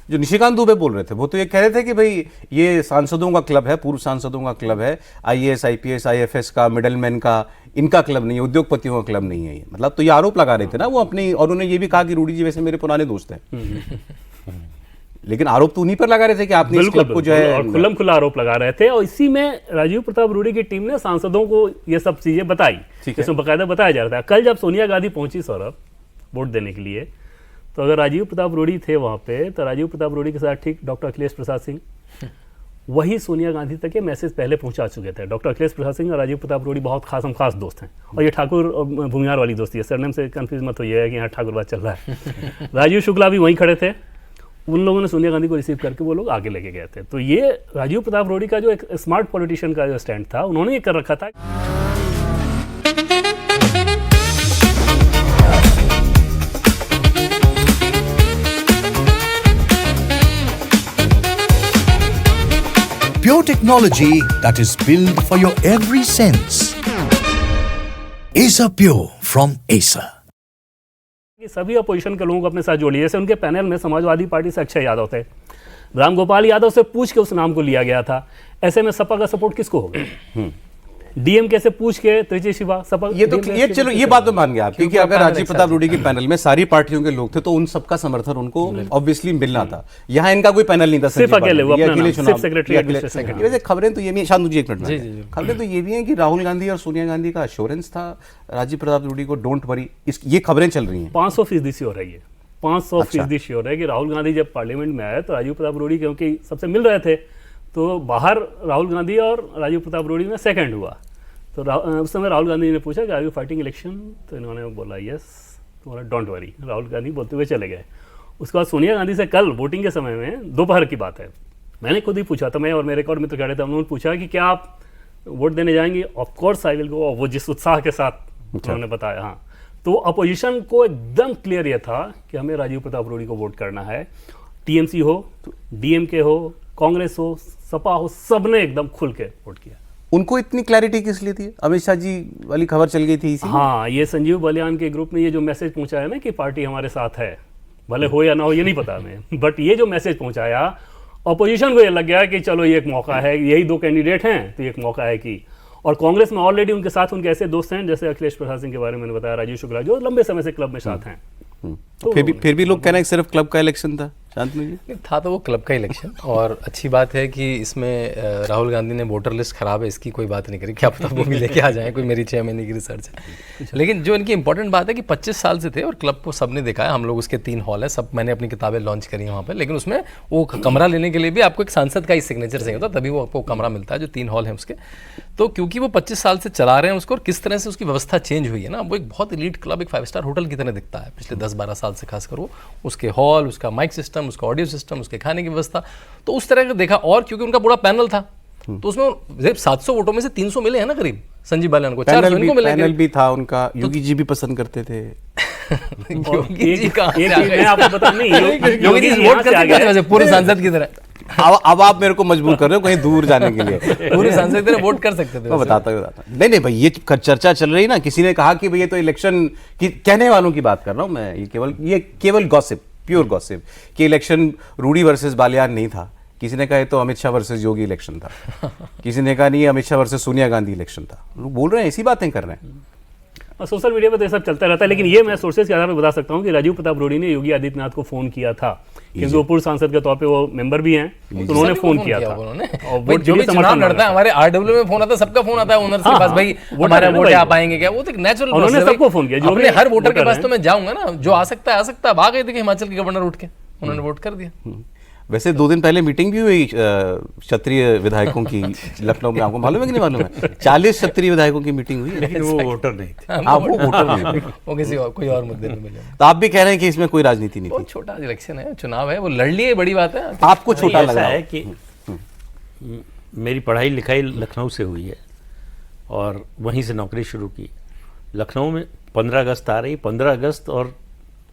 जो निशिकांत दुबे बोल रहे थे वो तो ये कह रहे थे कि भाई ये सांसदों का क्लब है, पूर्व सांसदों का क्लब है, आईएएस आईपीएस आईएफएस का, मिडलमैन का, इनका क्लब नहीं है, उद्योगपतियों का क्लब नहीं है ये। मतलब तो ये आरोप लगा रहे थे ना वो अपनी, और उन्होंने ये भी कहा कि रूडी जी वैसे मेरे पुराने दोस्त हैं। लेकिन आरोप तो उन्हीं पर लगा रहे थे कि आपने इस क्लब को जो है, और खुल्लम खुल्ला आरोप लगा रहे थे। और इसी में राजीव प्रताप रूडी की टीम ने सांसदों को ये सब चीजें बताई, इसमें बाकायदा बताया जा रहा था। कल जब सोनिया गांधी पहुंची सौरभ वोट देने के लिए, तो अगर राजीव प्रताप रूडी थे वहां पे, तो राजीव प्रताप रूडी के साथ ठीक डॉक्टर अखिलेश प्रसाद सिंह, वही सोनिया गांधी तक ये मैसेज पहले पहुंचा चुके थे। डॉक्टर अखिलेश प्रसाद सिंह और राजीव प्रताप रूडी बहुत खास दोस्त हैं, और ये ठाकुर भूमियार वाली दोस्ती है, सरनेम से कंफ्यूज मत हो, ये है कि यहाँ ठाकुर बात चल रहा है। राजीव शुक्ला भी वहीं खड़े थे, उन लोगों ने सोनिया गांधी को रिसीव करके वो लोग आगे लेके गए थे। तो ये राजीव प्रताप रूडी का जो एक स्मार्ट पॉलिटिशियन का जो स्टैंड था, उन्होंने ये कर रखा था। Pure technology that is built for your every sense. Acer Pure from Acer. सभी अपोजिशन के लोगों को अपने साथ जोड़ लिया। जैसे उनके पैनल में समाजवादी पार्टी से अक्षय यादव थे, राम गोपाल यादव से पूछ के उस नाम को लिया गया था। ऐसे में सपा का सपोर्ट किसको होगा? डीएमके से पूछ के त्रिची शिवा, सपा ये तो ये चलो ये बात तो मान गया आप, क्योंकि अगर राजीव प्रताप रूडी के पैनल में सारी पार्टियों के लोग थे तो उन सबका समर्थन उनको ऑब्वियसली मिलना था। यहाँ इनका कोई पैनल नहीं था, सिर्फ अकेले वो अपना नाम, सिर्फ सेक्रेटरी। वैसे खबरें तो ये भी, शांतनु जी एक मिनट में, खबरें तो ये भी हैं कि राहुल गांधी और सोनिया गांधी का अश्योरेंस था राजीव प्रताप रूडी को, डोंट वरी, ये खबरें चल रही हैं। 500% श्योर है ये, 500% श्योर है कि राहुल गांधी जब पार्लियामेंट में आए तो राजीव प्रताप रूडी क्योंकि सबसे मिल रहे थे, तो बाहर राहुल गांधी और राजीव प्रताप रूडी में सेकंड हुआ। तो उस समय राहुल गांधी ने पूछा कि आर यू फाइटिंग इलेक्शन, तो इन्होंने बोला यस, तो बोला डोंट वरी, राहुल गांधी बोलते हुए चले गए। उसके बाद सोनिया गांधी से कल वोटिंग के समय में, दोपहर की बात है, मैंने खुद ही पूछा था, मैं और मेरे एक और मित्र खड़े थे, उन्होंने पूछा कि क्या आप वोट देने जाएंगे? Of course I will go. वो जिस उत्साह के साथ उन्होंने बताया। हाँ, तो अपोजिशन को एकदम क्लियर ये था कि हमें राजीव प्रताप रूडी को वोट करना है। टीएमसी हो, डीएमके हो, कांग्रेस हो, सपा हो, सबने एकदम खुल के वोट किया। उनको इतनी क्लैरिटी किस लिए थी? अमित शाह जी वाली खबर चल गई थी इसी? हाँ, ये संजीव बलियान के ग्रुप में ये जो मैसेज पहुंचाया ना कि पार्टी हमारे साथ है, भले हो या ना हो ये नहीं पता हमें, बट ये जो मैसेज पहुंचाया, ऑपोजिशन को ये लग गया कि चलो ये एक मौका है, यही दो कैंडिडेट हैं तो ये एक मौका है कि, और कांग्रेस में ऑलरेडी उनके साथ उनके ऐसे दोस्त हैं जैसे अखिलेश प्रसाद सिंह के बारे में मैंने बताया, राजीव शुक्ला जो लंबे समय से क्लब में साथ हैं। तो फिर भी लोग कह रहे हैं सिर्फ क्लब का इलेक्शन था। शांतनु जी, था तो वो क्लब का इलेक्शन, और अच्छी बात है कि इसमें राहुल गांधी ने वोटर लिस्ट खराब है इसकी कोई बात नहीं करी, क्या पता वो भी लेके आ जाए, कोई मेरी 6 महीने की रिसर्च है। लेकिन जो इनकी इंपॉर्टेंट बात है कि 25 साल से थे और क्लब को सबने देखा है, हम लोग उसके 3 हॉल है, सब मैंने अपनी किताबें लॉन्च करी हैं वहाँ पर, लेकिन उसमें वो कमरा लेने के लिए भी आपको एक सांसद का ही सिग्नेचर चाहिए होता, तभी वो आपको कमरा मिलता है, जो 3 हॉल हैं उसके। तो क्योंकि वो 25 साल से चला रहे हैं उसको, और किस तरह से उसकी व्यवस्था चेंज हुई है ना, वो एक बहुत एलीट क्लब, एक 5 स्टार होटल की तरह दिखता है पिछले 10-12 साल से, खासकर वो उसके हॉल, उसका माइक सिस्टम, उसका ऑडियो सिस्टम, उसके खाने की व्यवस्था, तो उस तरह का देखा। और क्योंकि उनका पूरा पैनल था, तो उसमें 700 वोटों में से 300 मिले हैं ना करीब संजीव बालियान को, 400 इनको मिले। पैनल भी था उनका, योगी जी भी पसंद करते थे। योगी जी कहाँ से आ गए? मैं आपको बता नहीं, योगी जी वोट करते थे पूर्व सांसद की तरह। अब आप मेरे को मजबूर कर रहे हो कहीं दूर जाने के लिए। पूर्व सांसद की तरह वोट कर सकते थे। मैं बताता हूँ। नहीं भाई, ये चर्चा चल रही ना, किसी ने कहा कि भाई ये तो इलेक्शन की, कहने वालों की बात कर रहा हूँ मैं, ये केवल गॉसिप, प्योर गॉसिप, कि इलेक्शन रूडी वर्सेस बालियान नहीं था। किसी ने कहा तो अमित शाह वर्सेस योगी इलेक्शन था, किसी ने कहा नहीं अमित शाह वर्सेस सोनिया गांधी इलेक्शन था। लोग बोल रहे हैं, ऐसी बातें कर रहे हैं। और सोशल मीडिया पे तो ये सब चलता रहता है, लेकिन ये मैं सोर्सेज के आधार पर बता सकता हूँ कि राजीव प्रताप रूडी ने योगी आदित्यनाथ को फोन किया था, क्योंकि वो पूर्व सांसद के तौर पे वो मेंबर भी हैं, तो उन्होंने फोन किया था। और जो भी चुनाव लड़ता है, हमारे आरडब्ल्यू में फोन आता है, सबका फोन आता है ओनर के पास, भाई हमारा वोट आप आएंगे क्या? वो तो नेचुरल, उन्होंने सबको फोन किया, जो हर वोटर के पास तो मैं जाऊंगा ना, जो आ सकता है आ सकता है। आ गए थे हिमाचल के गवर्नर उठ के, उन्होंने वोट कर दिया। वैसे 2 दिन पहले मीटिंग भी हुई क्षत्रिय विधायकों की लखनऊ में, आपको मालूम है कि नहीं मालूम है? 40 क्षत्रिय विधायकों की मीटिंग हुई, लेकिन वो वोटर नहीं थे। हाँ, वो वोटर नहीं थे, वो किसी और कोई और मुद्दे में मिले। तो आप भी कह रहे हैं कि इसमें कोई राजनीति नहीं थी? छोटा इलेक्शन है, चुनाव है, वो लड़ लिए, बड़ी बात है। आपको छोटा लग रहा है कि मेरी पढ़ाई लिखाई लखनऊ से हुई है और वहीं से नौकरी शुरू की। लखनऊ में 15 अगस्त आ रही, 15 अगस्त और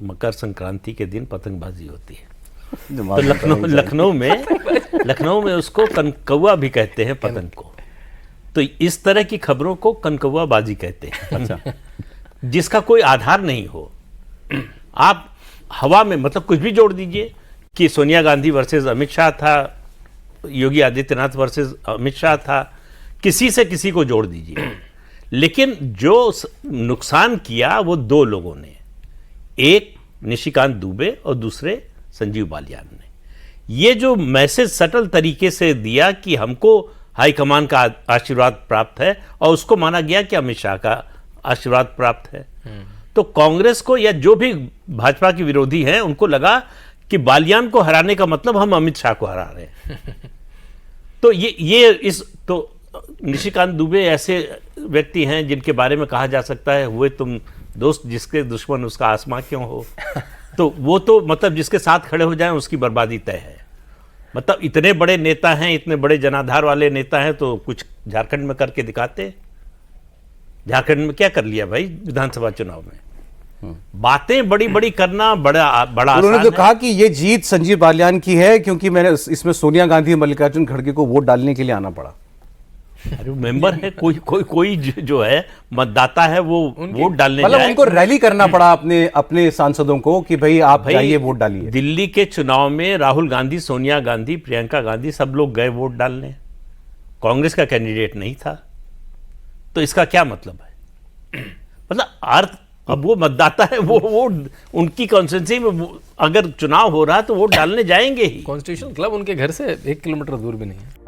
मकर संक्रांति के दिन पतंगबाजी होती है। तो लखनऊ में उसको कनकौआ भी कहते हैं पतंग को। तो इस तरह की खबरों को कनकौआ बाजी कहते हैं। अच्छा, जिसका कोई आधार नहीं हो, आप हवा में मतलब कुछ भी जोड़ दीजिए कि सोनिया गांधी वर्सेस अमित शाह था, योगी आदित्यनाथ वर्सेस अमित शाह था, किसी से किसी को जोड़ दीजिए। लेकिन जो नुकसान किया वो दो लोगों ने, एक निशिकांत दुबे और दूसरे संजीव बालियान ने। ये जो मैसेज सटल तरीके से दिया कि हमको हाईकमान का आशीर्वाद प्राप्त है और उसको माना गया कि अमित शाह का आशीर्वाद प्राप्त है, तो कांग्रेस को या जो भी भाजपा के विरोधी हैं उनको लगा कि बालियान को हराने का मतलब हम अमित शाह को हरा रहे हैं। तो तो निशिकांत दुबे ऐसे व्यक्ति हैं जिनके बारे में कहा जा सकता है, हुए तुम दोस्त जिसके दुश्मन उसका आसमां क्यों हो। तो वो तो मतलब जिसके साथ खड़े हो जाएं उसकी बर्बादी तय है। मतलब इतने बड़े नेता हैं, इतने बड़े जनाधार वाले नेता हैं, तो कुछ झारखंड में करके दिखाते। झारखंड में क्या कर लिया भाई विधानसभा चुनाव में? बातें बड़ी बड़ी करना बड़ा उन्होंने आसान तो है। कहा कि ये जीत संजीव बालियान की है क्योंकि मैंने इसमें सोनिया गांधी मल्लिकार्जुन खड़गे को वोट डालने के लिए आना पड़ा। अरे मेंबर है, कोई जो है मतदाता है वो वोट डालने मतलब जाए। उनको रैली करना पड़ा अपने सांसदों को कि भाई आप जाइए वोट डालिए। दिल्ली के चुनाव में राहुल गांधी, सोनिया गांधी, प्रियंका गांधी सब लोग गए वोट डालने, कांग्रेस का कैंडिडेट नहीं था। तो इसका क्या मतलब है? मतलब अर्थ, अब वो मतदाता है, वो उनकी कॉन्स्टिट्यूंसी में अगर चुनाव हो रहा है तो वोट डालने जाएंगे ही। कॉन्स्टिट्यूशन क्लब उनके घर से 1 किलोमीटर दूर भी नहीं है।